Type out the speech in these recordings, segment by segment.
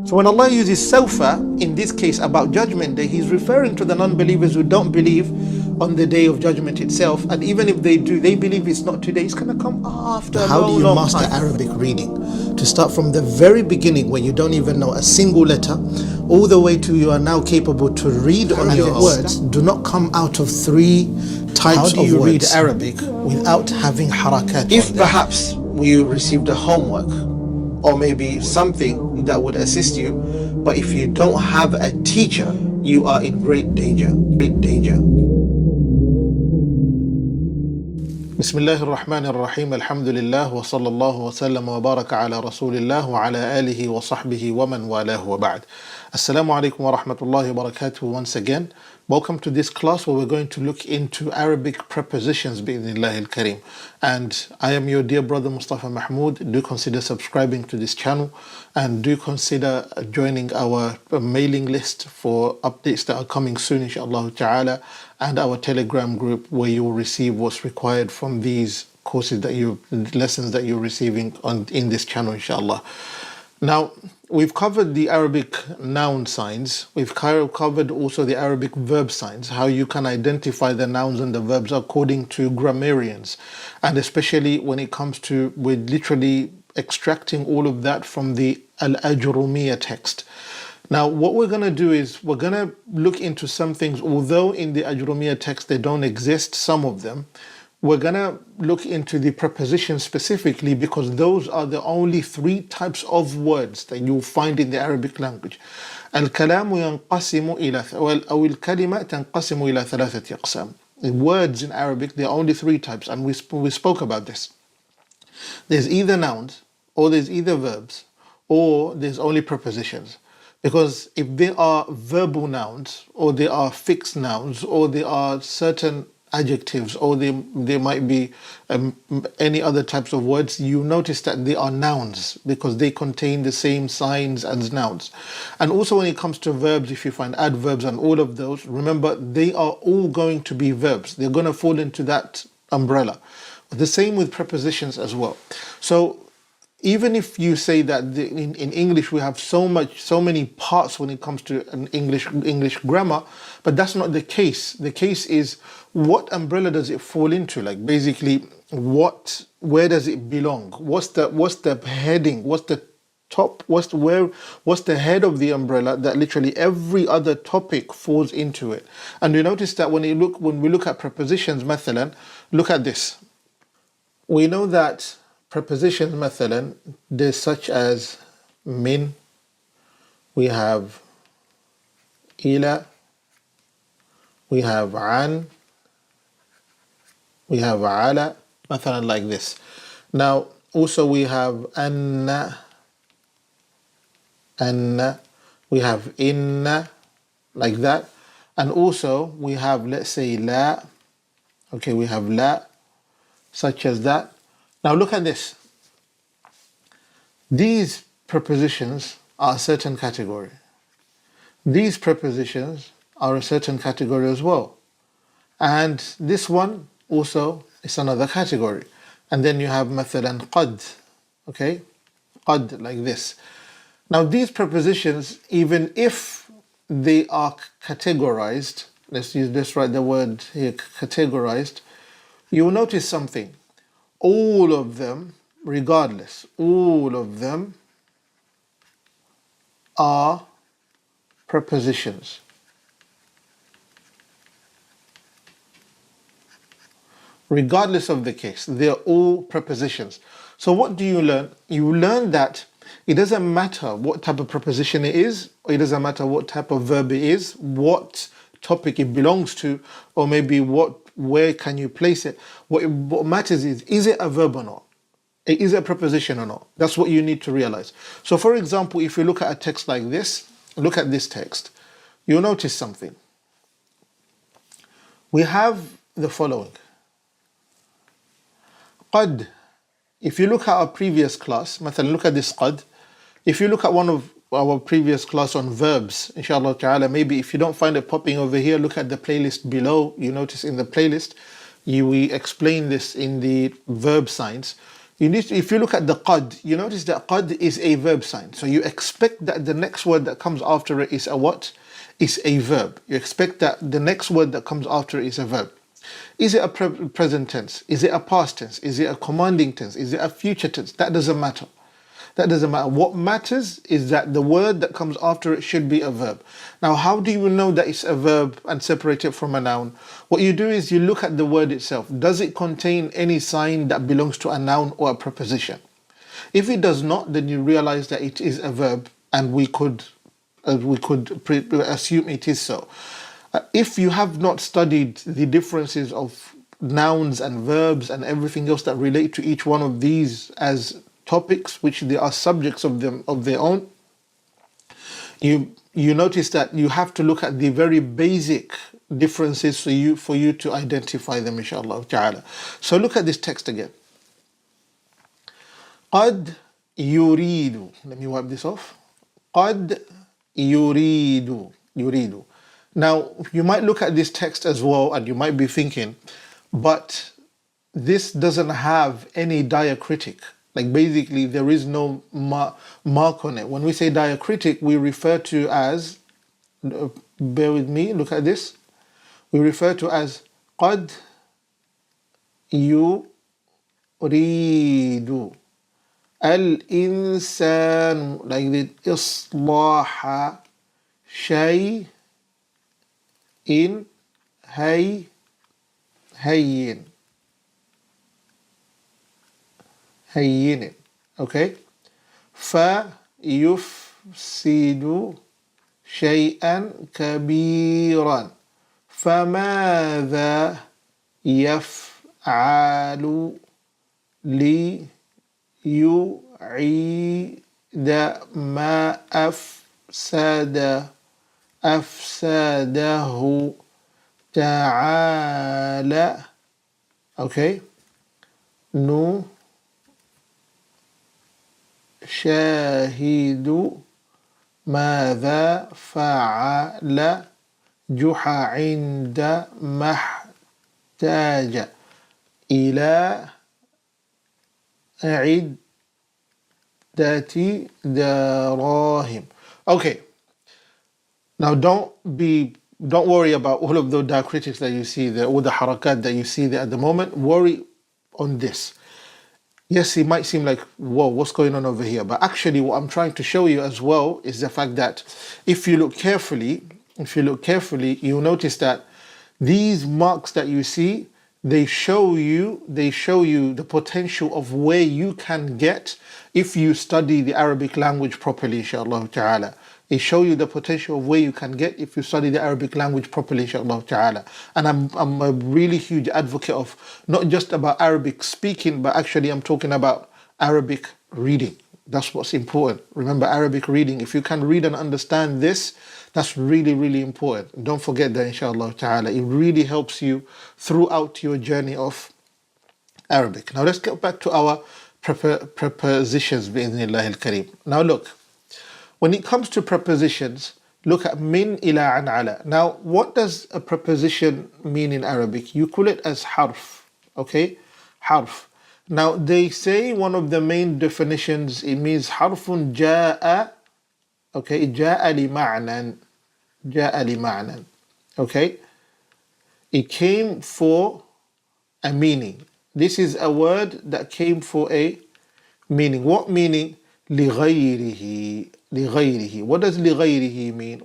So when Allah uses sawfa, in this case about judgment day, He's referring to the non-believers who don't believe on the day of judgment itself. And even if they do, they believe it's not today, it's going to come after a long, long time. How do you master Arabic reading? To start from the very beginning, when you don't even know a single letter, all the way to you are now capable to read on your words. Do not come out of three types of words. How do you read Arabic without having harakat? If perhaps you received a homework, or maybe something that would assist you, but if you don't have a teacher, you are in great danger. Bismillah ar-Rahman ar-Rahim, alhamdulillah, wa sallallahu wa sallam wa baraka ala rasulillah wa ala alihi wa sahbihi wa man walahu wa ba'd. Assalamu alaikum wa rahmatullahi wa barakatuh once again. Welcome to this class where we're going to look into Arabic prepositions bi'idhnillahi al-kareem. And I am your dear brother Mustafa Mahmoud. Do consider subscribing to this channel and do consider joining our mailing list for updates that are coming soon inshallah ta'ala, and our Telegram group where you will receive what's required from these courses lessons that you're receiving in this channel inshallah. Now, we've covered the Arabic noun signs. We've covered also the Arabic verb signs, how you can identify the nouns and the verbs according to grammarians. And especially when it comes to, we're literally extracting all of that from the Al-Ajrumiyyah text. Now, what we're going to do is we're going to look into some things, although in the Ajrumiyyah text they don't exist, some of them. We're going to look into the prepositions specifically because those are the only three types of words that you'll find in the Arabic language. الكلام ينقسم إلى أو الكلمة تنقسم إلى ثلاثة أقسام. The words in Arabic, there are only three types, and we spoke about this. There's either nouns, or there's either verbs, or there's only prepositions. Because if there are verbal nouns, or there are fixed nouns, or there are certain adjectives, or there might be any other types of words, you notice that they are nouns because they contain the same signs as nouns. And also when it comes to verbs, if you find adverbs and all of those, remember they are all going to be verbs. They're going to fall into that umbrella. The same with prepositions as well. So even if you say that in English we have so many parts when it comes to an English grammar, but that's not the case. The case is, what umbrella does it fall into? Like basically, where does it belong? What's the heading? What's the top? What's the head of the umbrella that literally every other topic falls into it? And you notice that when we look at prepositions, mathalan, look at this. We know that prepositions, mathalan, there's such as min, we have ila, we have an, we have ala, mathalan like this. Now, also we have anna, we have inna, like that. And also we have, let's say, la, okay, we have la, such as that. Now look at this. These prepositions are a certain category. These prepositions are a certain category as well. And this one also is another category. And then you have mathalan qad, okay? Qad, like this. Now these prepositions, even if they are categorized, let's write the word here, categorized, you will notice something. All of them, regardless, all of them are prepositions. Regardless of the case, they're all prepositions. So what do you learn? You learn that it doesn't matter what type of preposition it is, or it doesn't matter what type of verb it is, what topic it belongs to, or maybe where can you place it. What matters is it a verb or not? Is it a preposition or not? That's what you need to realize. So for example, if you look at a text like this, look at this text, you'll notice something. We have the following. Qad. If you look at our previous class, مثلا, look at this qad. If you look at one of our previous class on verbs, inshallah ta'ala, maybe if you don't find it popping over here, look at the playlist below. You notice in the playlist, we explain this in the verb signs. If you look at the qad, you notice that qad is a verb sign. So you expect that the next word that comes after it is a what? Is a verb. You expect that the next word that comes after it is a verb. Is it a present tense? Is it a past tense? Is it a commanding tense? Is it a future tense? That doesn't matter. That doesn't matter. What matters is that the word that comes after it should be a verb. Now, how do you know that it's a verb and separate it from a noun? What you do is you look at the word itself. Does it contain any sign that belongs to a noun or a preposition? If it does not, then you realize that it is a verb, and we could assume it is so. If you have not studied the differences of nouns and verbs and everything else that relate to each one of these as topics, which they are subjects of their own, you notice that you have to look at the very basic differences for you to identify them, inshallah ta'ala. So look at this text again. قد يريد. Let me wipe this off. قد يريد. Now, you might look at this text as well and you might be thinking, but this doesn't have any diacritic. Like basically there is no mark on it. When we say diacritic, we refer to as, bear with me, look at this. We refer to as قد يريد الإنسان, like the إصلاح شيء هين. Okay, فيفسد شيئا كبيرا. فماذا يفعل ليعيد ما أفسده تعالى. Okay, شاهد ماذا فعل جحا عندما احتاج إلى عدة دراهم. Okay, now don't worry about all of the diacritics that you see there, all the harakat that you see there at the moment. Worry on this. Yes, it might seem like, whoa, what's going on over here? But actually what I'm trying to show you as well is the fact that if you look carefully, you'll notice that these marks that you see, they show you the potential of where you can get if you study the Arabic language properly, inshallah ta'ala. They show you the potential of where you can get if you study the Arabic language properly, inshallah ta'ala. And I'm a really huge advocate of not just about Arabic speaking, but actually I'm talking about Arabic reading. That's what's important. Remember, Arabic reading, if you can read and understand this, that's really, really important. Don't forget that, inshallah ta'ala. It really helps you throughout your journey of Arabic. Now let's get back to our prepositions, bi'idhnillah al-kareem. Now look. When it comes to prepositions, look at min, ila, and ala. Now, what does a preposition mean in Arabic? You call it as harf, okay? Harf. Now, they say one of the main definitions, it means harfun ja'a, okay? Ja'a li ma'nan, okay? It came for a meaning. This is a word that came for a meaning. What meaning? لغيره. What does لغيره mean?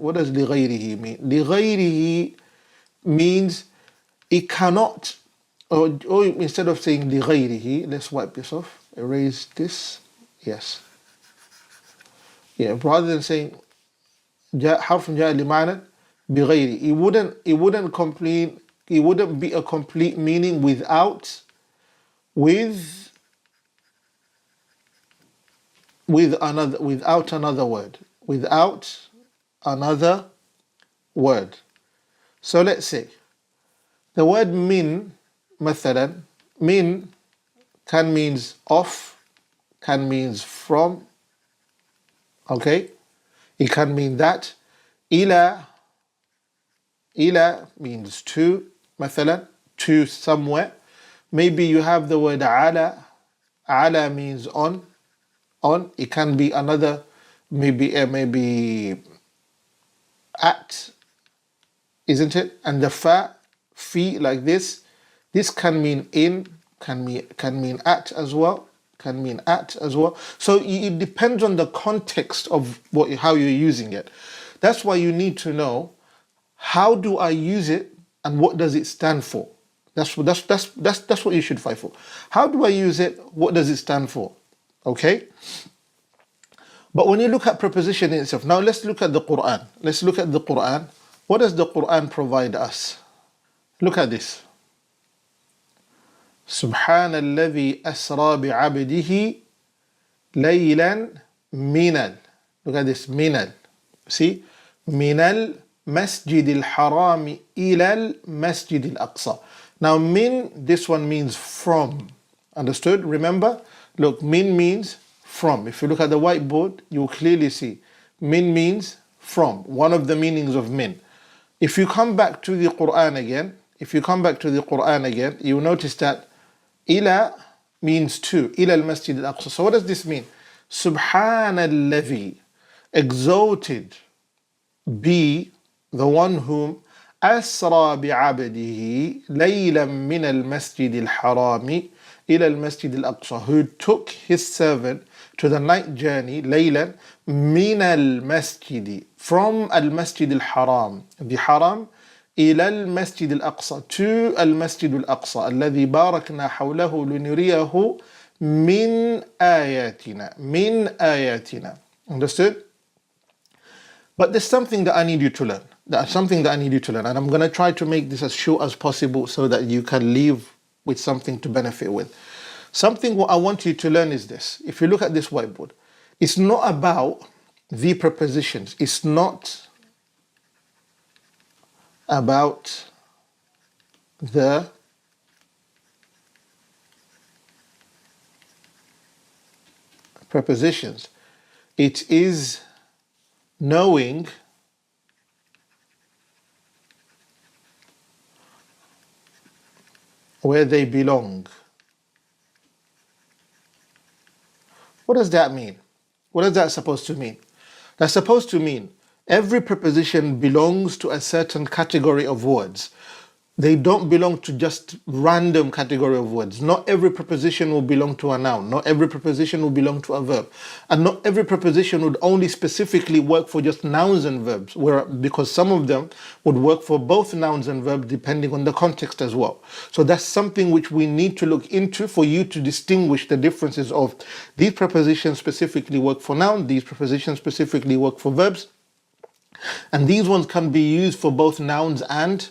لغيره means it cannot, or instead of saying لغيره, let's wipe this off, erase this, yes. Yeah, rather than saying حرف جاء لمعنى بغيره, it wouldn't be a complete meaning without another word. So let's say the word min, مثلا, min can means of, can means from, okay? It can mean that. Ila means to, مثلا, to somewhere. Maybe you have the word ala Ala means on. It can be another, maybe at, isn't it? And the fi like this. This can mean in, can mean at as well. So it depends on the context of how you're using it. That's why you need to know, how do I use it and what does it stand for? That's what you should fight for. How do I use it? What does it stand for? Okay? But when you look at preposition itself, now let's look at the Quran. What does the Quran provide us? Look at this. سبحان الذي أسرى بعبده ليلا من look at this, minal. See? Minal masjid al-haram ila al-masjid al-aqsa. Now min, this one means from. Understood? Remember? Look, min means from. If you look at the whiteboard, you'll clearly see. Min means from. One of the meanings of min. If you come back to the Quran again, you'll notice that ila means to. Ila al-masjid al-aqsa. So what does this mean? Subhanalladhi, exalted be the one whom asra bi'abdihi laylan min al-masjid al-harami ila al-masjid al-aqsa, who took his servant to the night journey, laylan min al-masjid, from al-masjid al-haram, the haram, ila al-masjid al-aqsa, to al-masjid al-aqsa, alladhi barakna hawlahu linuriyahu min ayatina. Understood? But there's something that I need you to learn. And I'm going to try to make this as short as possible so that you can leave with something to benefit with. Something what I want you to learn is this. If you look at this whiteboard, it's not about the prepositions. It's not about the prepositions. It is knowing where they belong. What does that mean? What is that supposed to mean? That's supposed to mean every preposition belongs to a certain category of words. They don't belong to just random category of words. Not every preposition will belong to a noun. Not every preposition will belong to a verb. And not every preposition would only specifically work for just nouns and verbs, because some of them would work for both nouns and verbs depending on the context as well. So that's something which we need to look into for you to distinguish the differences of these prepositions specifically work for nouns, these prepositions specifically work for verbs, and these ones can be used for both nouns and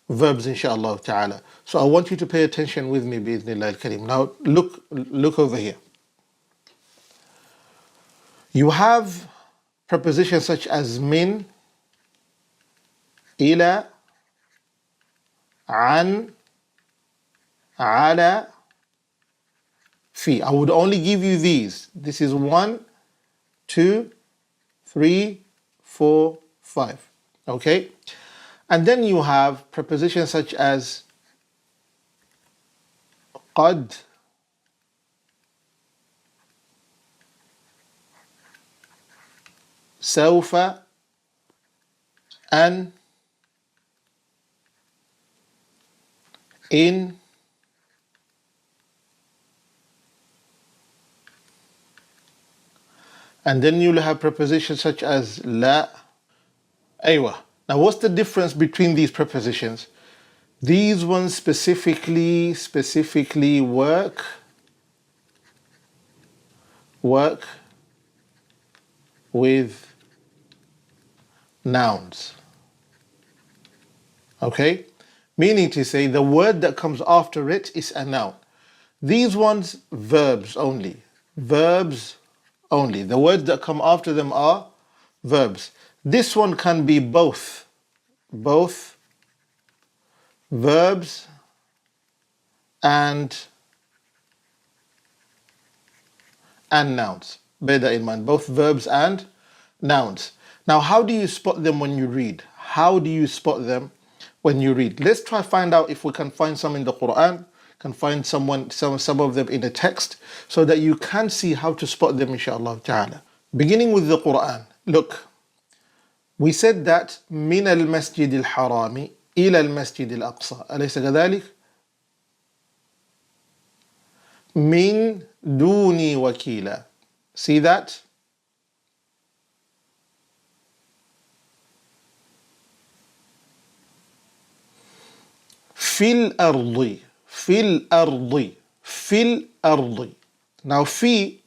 verbs, inshallah ta'ala. So I want you to pay attention with me, bi'idhnillah al-kareem. Now look over here. You have prepositions such as min, ila, an, ala, fi. I would only give you these. This is 1, 2, 3, 4, 5. Okay? And then you have prepositions such as qad, sawfa, an, in, and then you'll have prepositions such as la, aywa. Now what's the difference between these prepositions? These ones specifically work with nouns. Okay? Meaning to say the word that comes after it is a noun. These ones, verbs only. Verbs only. The words that come after them are verbs. This one can be both verbs and nouns. Bear that in mind, both verbs and nouns. Now, how do you spot them when you read? Let's try find out if we can find some in the Quran. can find some of them in a text so that you can see how to spot them, inshaAllah ta'ala. Beginning with the Quran, look, we said that من المسجد الحرام إلى المسجد الأقصى أليس كذلك؟ من دوني وكيلا. See that? في الأرض في الأرض في الأرض. Now fi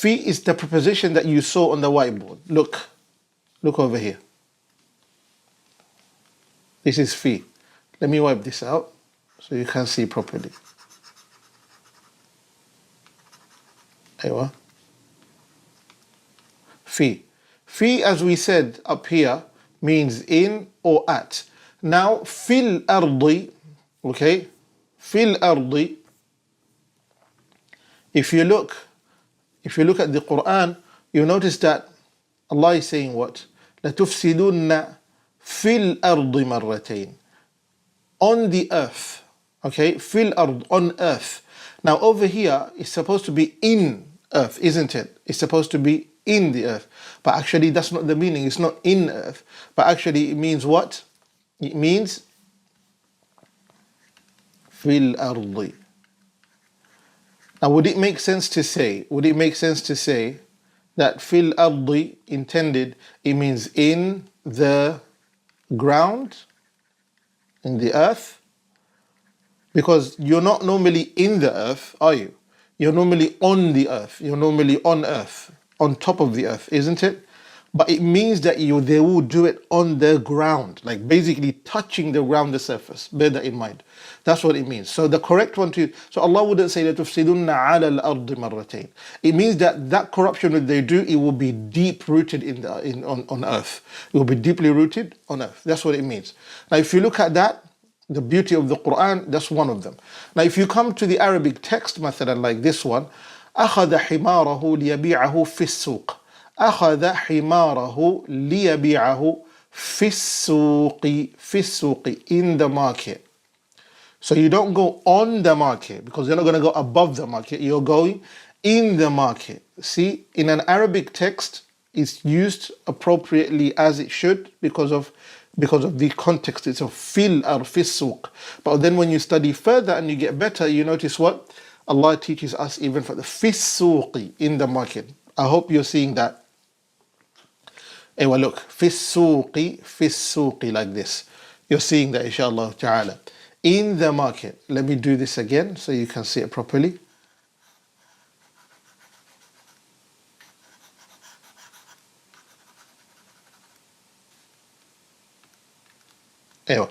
is the preposition that you saw on the whiteboard. Look over here. This is fi. Let me wipe this out so you can see properly. Aywa. Fi. Fi, as we said up here, means in or at. Now, fil ardi, okay, fil ardi, if you look at the Quran, you notice that Allah is saying what? لَتُفْسِدُنَّ فِي الْأَرْضِ مَرَّتَيْنِ. On the earth, okay, fil ard, on earth. Now over here, it's supposed to be in earth, isn't it? It's supposed to be in the earth. But actually, that's not the meaning. It's not in earth. But actually, it means what? It means fil ardi. Now, would it make sense to say that fil ardi intended, it means in the ground, in the earth? Because you're not normally in the earth, are you? You're normally on the earth. You're normally on earth, on top of the earth, isn't it? But it means that they will do it on the ground, like basically touching the ground, the surface. Bear that in mind. That's what it means. So the correct one so Allah wouldn't say that تُفْسِدُنَّ عَلَى الْأَرْضِ مَرَّتَيْنِ. It means that corruption that they do, it will be deep rooted on earth. It will be deeply rooted on earth. That's what it means. Now, if you look at that, the beauty of the Quran, that's one of them. Now, if you come to the Arabic text, مثلا like this one, أخذ حماره ليبيعه في السوق. أخذ حماره ليبيعه في السوق, in the market. So you don't go on the market because you're not going to go above the market. You're going in the market. See, in an Arabic text, it's used appropriately as it should because of the context. It's a fil or fis-suq. But then when you study further and you get better, you notice what? Allah teaches us even for the fis-suqi, in the market. I hope you're seeing that. Ewa, look, fis-suqi, like this. You're seeing that, inshallah ta'ala. In the market. Let me do this again so you can see it properly. Ewa.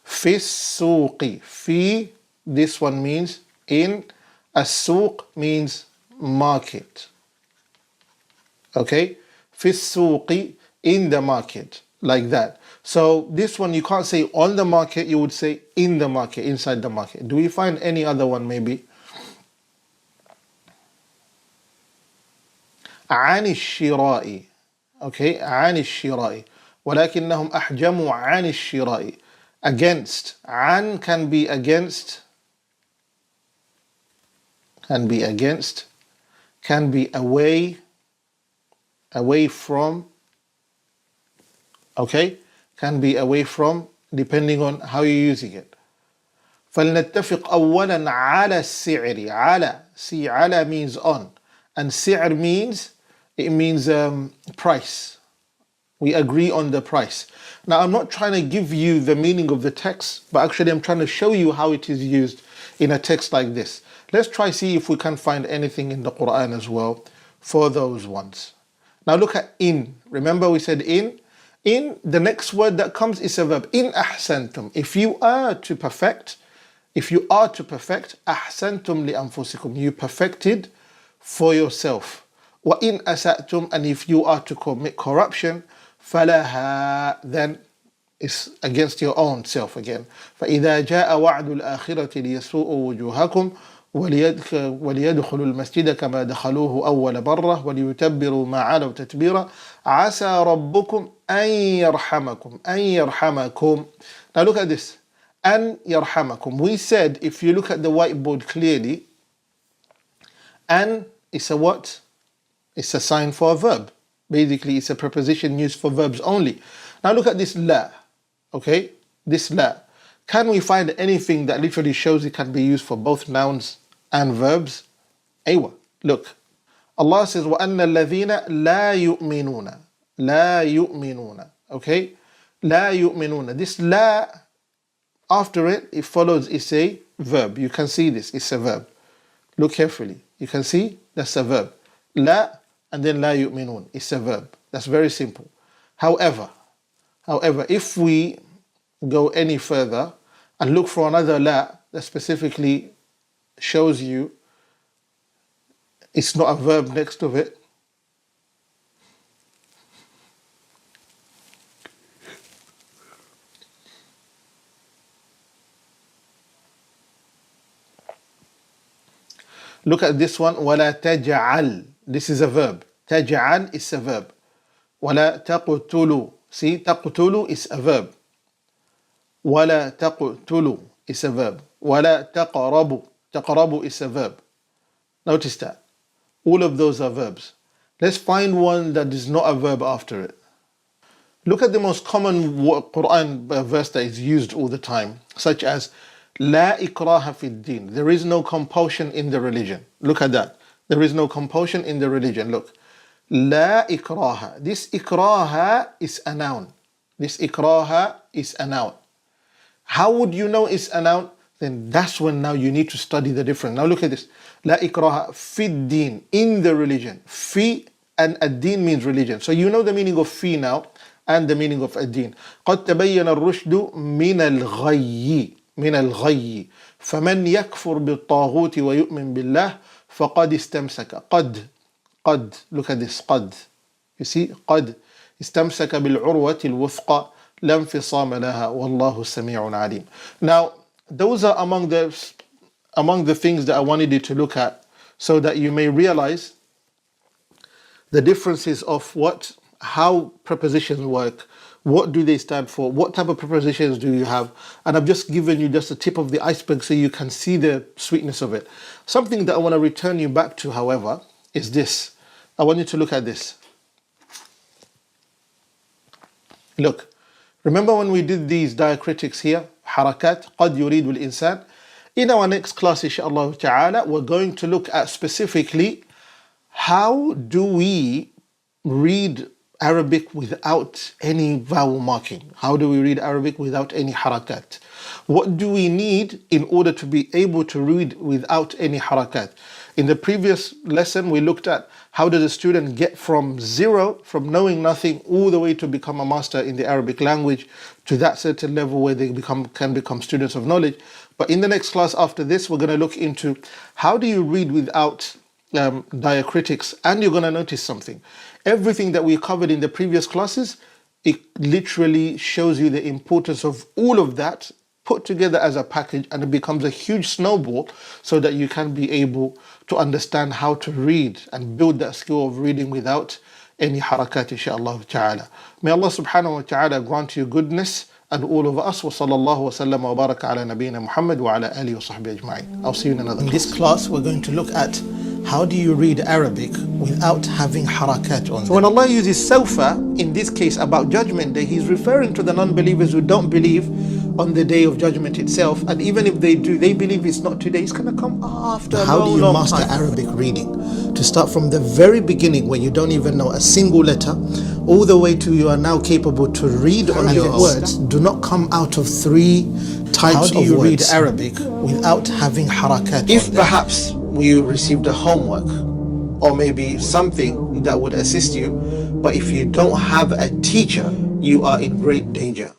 Fis-suqi. Fi, this one means in. As-suq means market. Okay? Fis-suqi, in the market, like that. So this one you can't say on the market, you would say in the market, inside the market. Do we find any other one maybe? عن الشراء. Okay, عن الشراء. ولكنهم أحجموا عن الشراء. Against. عن can be against. Can be against. Can be away. Away from. Okay? Can be away from, depending on how you're using it. فلنتفق أولا على السعر. على. See, على means on. And سعر means, it means price. We agree on the price. Now, I'm not trying to give you the meaning of the text, but actually I'm trying to show you how it is used in a text like this. Let's try see if we can find anything in the Quran as well for those ones. Now look at in. Remember we said in? In, the next word that comes is a verb. In ahsantum. If you are to perfect, ahsantum li anfusikum. You perfected for yourself. Wa in asatum, and if you are to commit corruption, falaha, then it's against your own self again. فإذا جاء وعد الآخرة ليسوءوا وجوهكم وليدخلوا المسجد كما دخلوه أول مرة وليتبروا ما علوا تتبيرا عسى ربكم أن يرحمكم. Now look at this. An yarhamakum. We said, if you look at the whiteboard clearly, an is a what? It's a sign for a verb. Basically, it's a preposition used for verbs only. Now look at this la. Okay? This la. Can we find anything that literally shows it can be used for both nouns and verbs? Aywa. Look. Allah says, وَأَنَّ الَّذِينَ لَا يُؤْمِنُونَ. لَا يُؤْمِنُونَ. Okay? لَا يُؤْمِنُونَ. This la, after it, it follows, it's a verb. You can see this. It's a verb. Look carefully. You can see that's a verb. La, and then la yu'minun. It's a verb. That's very simple. However, if we go any further and look for another la that specifically shows you it's not a verb next to it, look at this one. وَلَا تَجْعَلْ. This is a verb. تَجْعَلْ is a verb. وَلَا تَقْتُلُوا. See, تَقْتُلُوا is a verb. وَلَا تَقْتُلُوا is a verb. وَلَا تَقْرَبُوا. تَقْرَبُوا is a verb. Notice that. All of those are verbs. Let's find one that is not a verb after it. Look at the most common Quran verse that is used all the time, such as La ikraha fi din. There is no compulsion in the religion. Look at that. There is no compulsion in the religion. Look. La ikraha. This ikraha is a noun. This ikraha is a noun. How would you know it's a noun? Then that's when now you need to study the difference. Now look at this. La ikraha fi din. In the religion. Fi and ad-din means religion. So you know the meaning of fi now and the meaning of ad-din. قَدْ تَبَيَّنَ الرُّشْدُ مِنَ الْغَيِّ. من الغي فمن يكفر بالطاغوت ويؤمن بالله فقد استمسك قد look at this قد you see قد استمسك بالعروة الوثقى لا انفصام لها والله سميع عليم. Now those are among the things that I wanted you to look at so that you may realize the differences of how prepositions work. What do they stand for? What type of prepositions do you have? And I've just given you just the tip of the iceberg so you can see the sweetness of it. Something that I want to return you back to, however, is this. I want you to look at this. Look, remember when we did these diacritics here? Harakat, قد يريد الإنسان. In our next class, inshaAllah ta'ala, we're going to look at specifically how do we read Arabic without any vowel marking? How do we read Arabic without any harakat? What do we need in order to be able to read without any harakat? In the previous lesson, we looked at how does a student get from zero, from knowing nothing, all the way to become a master in the Arabic language to that certain level where they can become students of knowledge. But in the next class after this, we're going to look into how do you read without diacritics, and you're going to notice something. Everything that we covered in the previous classes, it literally shows you the importance of all of that put together as a package, and it becomes a huge snowball so that you can be able to understand how to read and build that skill of reading without any harakat, inshaAllah ta'ala. May Allah subhanahu wa ta'ala grant you goodness and all of us. Wa sallallahu wa sallam wa baraka ala nabiyyina Muhammad wa ala alihi wa sahbihi ajma'in. I'll see you in another class. In this class, we're going to look at how do you read Arabic without having harakat on them. So when Allah uses sawfa, in this case about Judgment Day, He's referring to the non-believers who don't believe on the Day of Judgment itself. And even if they do, they believe it's not today, it's going to come after a long, long time. How do you master Arabic reading? To start from the very beginning where you don't even know a single letter, all the way to you are now capable to read on your words do not come out of three types of words. How do you read Arabic without having harakat? If perhaps you received a homework or maybe something that would assist you, but if you don't have a teacher, you are in great danger.